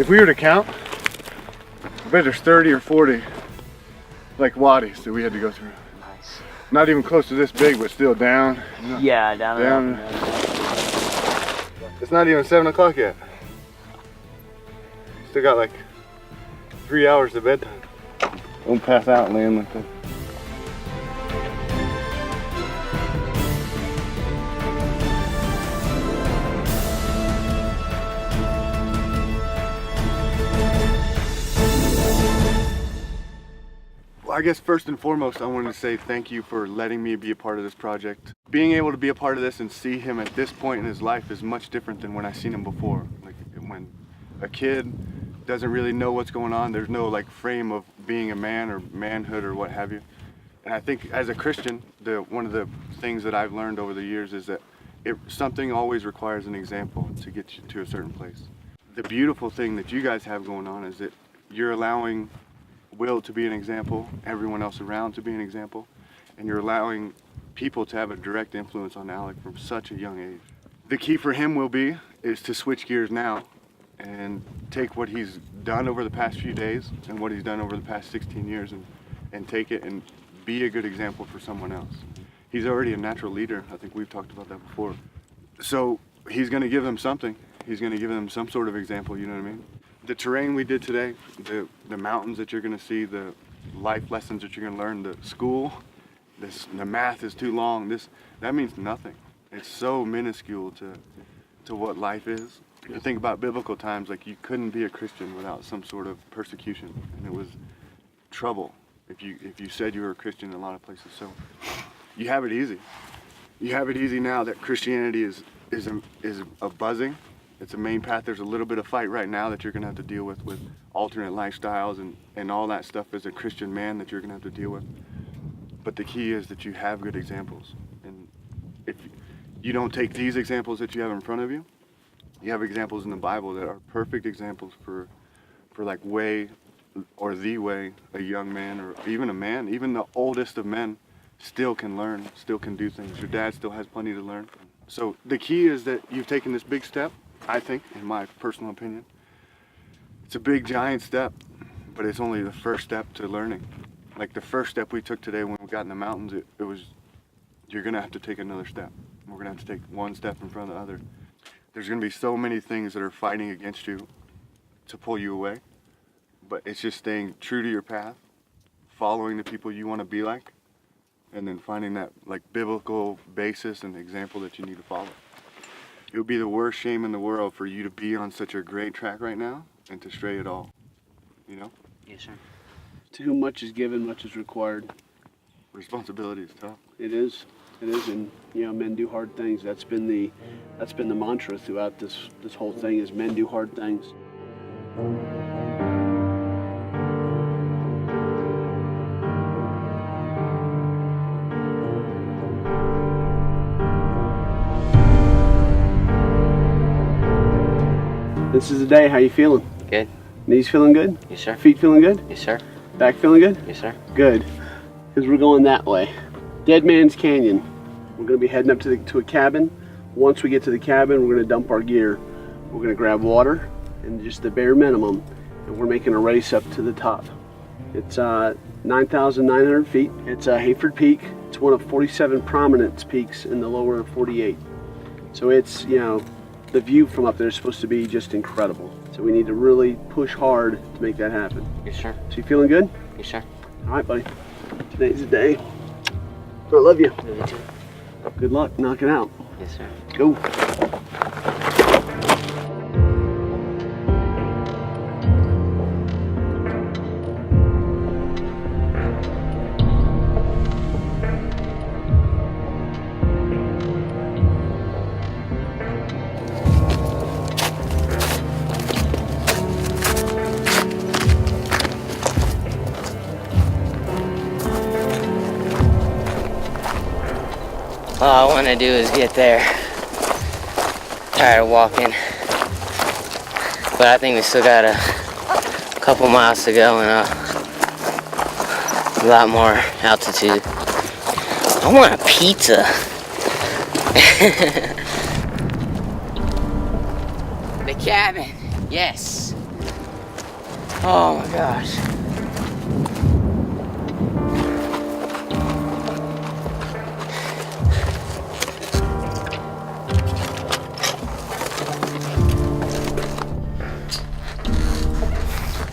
if we were to count, I bet there's 30 or 40 like wadis that we had to go through. Nice. Not even close to this big, but still down. You know? Yeah, down. It's not even 7 o'clock yet. Still got like 3 hours to bedtime. Don't pass out laying like that. I guess first and foremost, I wanted to say thank you for letting me be a part of this project. Being able to be a part of this and see him at this point in his life is much different than when I seen him before. Like when a kid doesn't really know what's going on, there's no like frame of being a man or manhood or what have you. And I think as a Christian, one of the things that I've learned over the years is that something always requires an example to get you to a certain place. The beautiful thing that you guys have going on is that you're allowing Will to be an example, everyone else around to be an example, and you're allowing people to have a direct influence on Alec from such a young age. The key for him is to switch gears now and take what he's done over the past few days and what he's done over the past 16 years and take it and be a good example for someone else. He's already a natural leader. I think we've talked about that before. So he's going to give them something. He's going to give them some sort of example, you know what I mean? The terrain we did today, the mountains that you're going to see, the life lessons that you're going to learn, the school, the math is too long, that means nothing. It's so minuscule to what life is. You think about biblical times, like you couldn't be a Christian without some sort of persecution, and it was trouble if you said you were a Christian in a lot of places. So you have it easy. You have it easy now that Christianity is a buzzing. It's a main path. There's a little bit of fight right now that you're going to have to deal with alternate lifestyles and all that stuff as a Christian man that you're going to have to deal with. But the key is that you have good examples. And if you don't take these examples that you have in front of you, you have examples in the Bible that are perfect examples for like way or the way a young man or even a man, even the oldest of men still can learn, still can do things. Your dad still has plenty to learn. So the key is that you've taken this big step. I think, in my personal opinion, it's a big giant step, but it's only the first step to learning. Like the first step we took today when we got in the mountains, it was, you're gonna have to take another step. We're gonna have to take one step in front of the other. There's gonna be so many things that are fighting against you to pull you away, but it's just staying true to your path, following the people you wanna be like, and then finding that like biblical basis and example that you need to follow. It would be the worst shame in the world for you to be on such a great track right now and to stray at all, you know? Yes, sir. To whom much is given, much is required. Responsibility is tough. It is, and you know, men do hard things. That's been the mantra throughout this whole thing is men do hard things. This is the day. How you feeling? Good. Knees feeling good? Yes, sir. Feet feeling good? Yes, sir. Back feeling good? Yes, sir. Good. Because we're going that way. Dead Man's Canyon. We're going to be heading up to a cabin. Once we get to the cabin, we're going to dump our gear. We're going to grab water and just the bare minimum, and we're making a race up to the top. It's 9,900 feet. It's Hayford Peak. It's one of 47 prominence peaks in the lower 48. So it's, you know, the view from up there is supposed to be just incredible. So we need to really push hard to make that happen. Yes, sir. So you feeling good? Yes, sir. All right, buddy. Today's the day. I love you. Love you too. Good luck. Knock it out. Yes, sir. Go. All I want to do is get there. Tired of walking. But I think we still got a couple miles to go and a lot more altitude. I want a pizza. The cabin. Yes. Oh my gosh.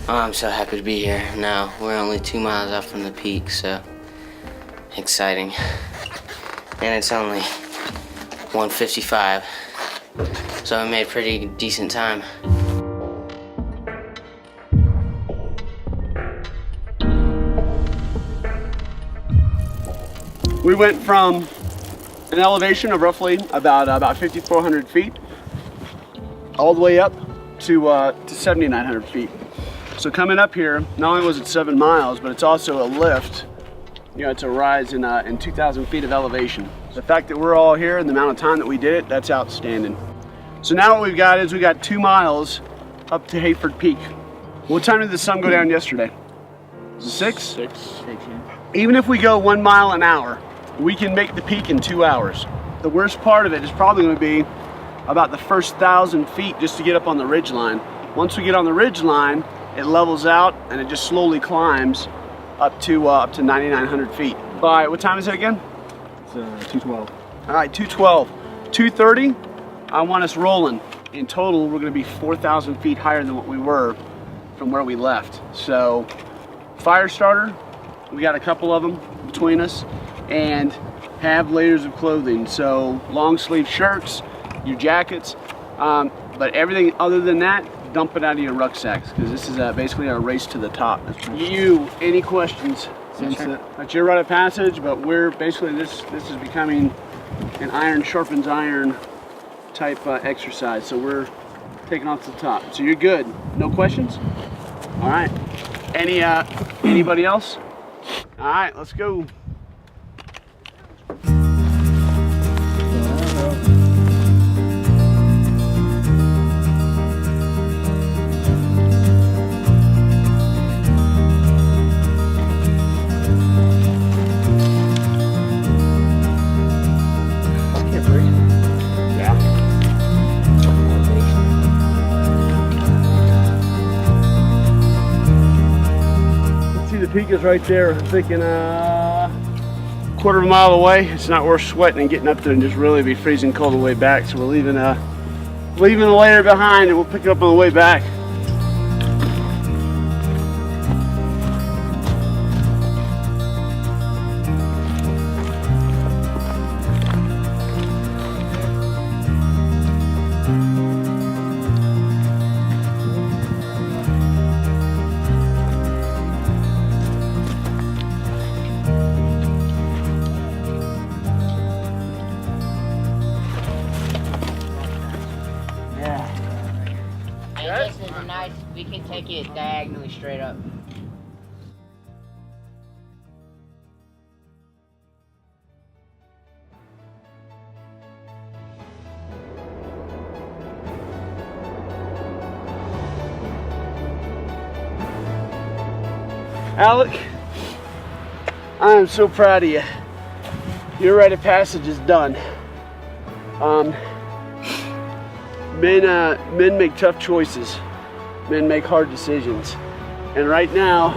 Oh, I'm so happy to be here now. We're only 2 miles out from the peak, so exciting. And it's only 1:55, so I made pretty decent time. We went from an elevation of roughly about 5,400 feet all the way up to 7,900 feet. So coming up here, not only was it 7 miles, but it's also a lift. You know, it's a rise in 2,000 feet of elevation. The fact that we're all here and the amount of time that we did it, that's outstanding. So now what we've got is we got 2 miles up to Hayford Peak. What time did the sun go down yesterday? Was it 6? 6. Even if we go 1 mile an hour, we can make the peak in 2 hours. The worst part of it is probably going to be about the first 1,000 feet just to get up on the ridge line. Once we get on the ridge line, it levels out and it just slowly climbs up to 9,900 feet. By what time is it again? It's 2:12. All right, 2:12. 2:30, I want us rolling. In total, we're gonna be 4,000 feet higher than what we were from where we left. So, fire starter, we got a couple of them between us, and have layers of clothing. So, long sleeve shirts, your jackets, but everything other than that, dump it out of your rucksacks, because this is basically our race to the top. Any questions? Since it's your rite of passage, but we're basically, this is becoming an iron sharpens iron type exercise. So we're taking off to the top. So you're good. No questions? All right. Anybody else? All right, let's go. Peak is right there. I'm thinking a quarter of a mile away. It's not worth sweating and getting up there and just really be freezing cold on the way back. So we're leaving a layer behind, and we'll pick it up on the way back. This is nice. We can take it diagonally straight up. Alec, I am so proud of you. Your rite of passage is done. Men make tough choices. Men make hard decisions. And right now,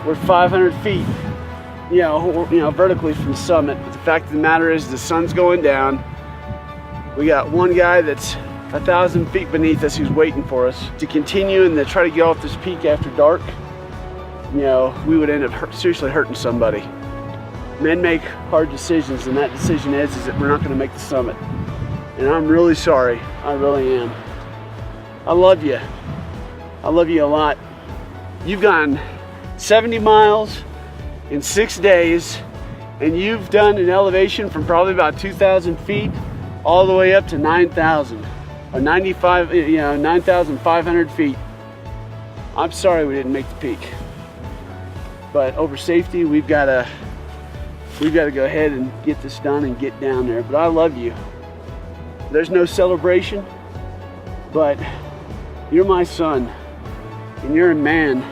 we're 500 feet, vertically from the summit. But the fact of the matter is, the sun's going down. We got one guy that's 1,000 feet beneath us who's waiting for us. To continue and to try to get off this peak after dark, we would end up seriously hurting somebody. Men make hard decisions, and that decision is that we're not going to make the summit. And I'm really sorry. I really am. I love you. I love you a lot. You've gone 70 miles in 6 days, and you've done an elevation from probably about 2,000 feet all the way up to 9,000 or 9,500 feet. I'm sorry we didn't make the peak, but over safety, we've got to go ahead and get this done and get down there. But I love you. There's no celebration, but you're my son, and you're a man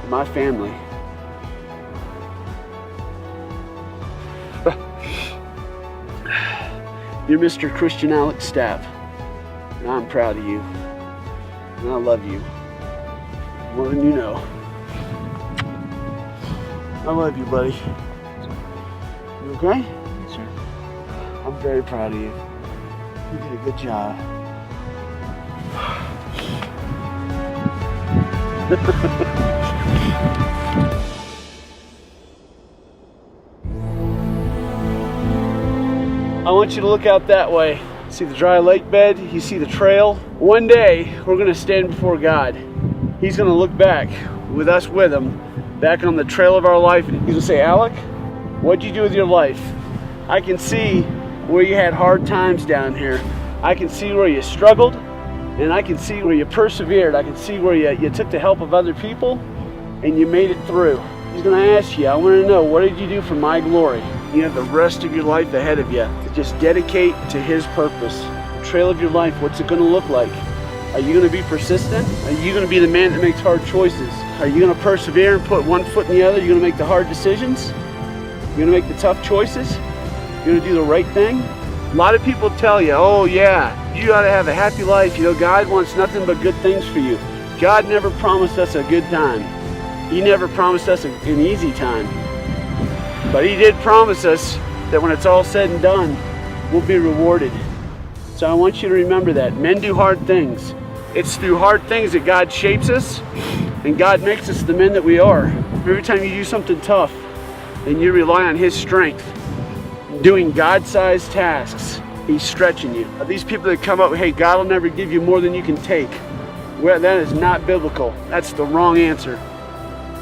in my family. You're Mr. Christian Alex Stapp, and I'm proud of you, and I love you. more than you know. I love you, buddy. You okay? Sure. I'm very proud of you. You did a good job. I want you to look out that way. See the dry lake bed? You see the trail? One day, we're going to stand before God. He's going to look back with us with him, back on the trail of our life. He's going to say, Alec, what'd you do with your life? I can see where you had hard times down here. I can see where you struggled, and I can see where you persevered. I can see where you took the help of other people, and you made it through. He's going to ask you, I want to know, what did you do for my glory? You have the rest of your life ahead of you to just dedicate to his purpose. The trail of your life, what's it going to look like? Are you going to be persistent? Are you going to be the man that makes hard choices? Are you going to persevere and put one foot in the other? You're going to make the hard decisions? You're going to make the tough choices? You're going to do the right thing? A lot of people tell you, oh yeah, you ought to have a happy life. You know, God wants nothing but good things for you. God never promised us a good time. He never promised us an easy time. But he did promise us that when it's all said and done, we'll be rewarded. So I want you to remember that. Men do hard things. It's through hard things that God shapes us and God makes us the men that we are. Every time you do something tough and you rely on his strength, doing God-sized tasks, he's stretching you. These people that come up, hey, God will never give you more than you can take. Well, that is not biblical. That's the wrong answer.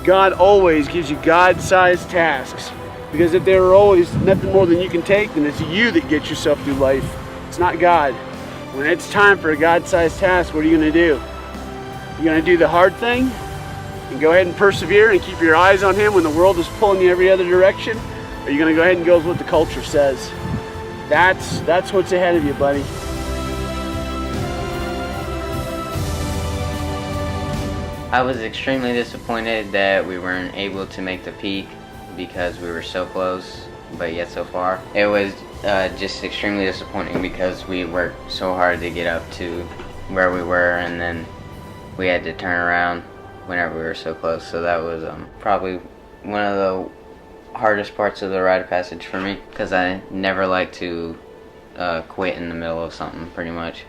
God always gives you God-sized tasks. Because if there are always nothing more than you can take, then it's you that gets yourself through life. It's not God. When it's time for a God-sized task, what are you going to do? You're going to do the hard thing and go ahead and persevere and keep your eyes on him when the world is pulling you every other direction? Or are you going to go ahead and go with what the culture says? That's what's ahead of you, buddy. I was extremely disappointed that we weren't able to make the peak because we were so close, but yet so far. It was just extremely disappointing because we worked so hard to get up to where we were, and then we had to turn around whenever we were so close. So that was probably one of the hardest parts of the rite of passage for me, because I never like to quit in the middle of something, pretty much.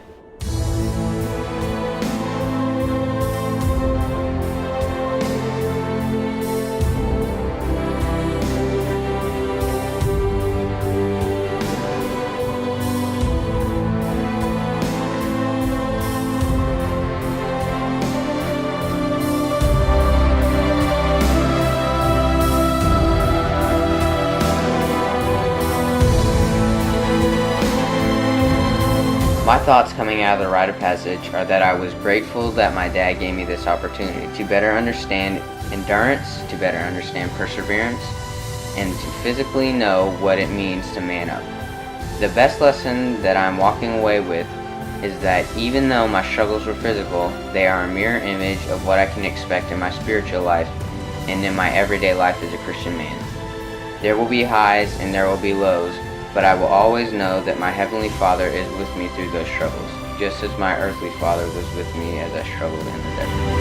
My thoughts coming out of the rite of passage are that I was grateful that my dad gave me this opportunity to better understand endurance, to better understand perseverance, and to physically know what it means to man up. The best lesson that I'm walking away with is that even though my struggles were physical, they are a mirror image of what I can expect in my spiritual life and in my everyday life as a Christian man. There will be highs and there will be lows, but I will always know that my Heavenly Father is with me through those struggles, just as my earthly father was with me as I struggled in the desert.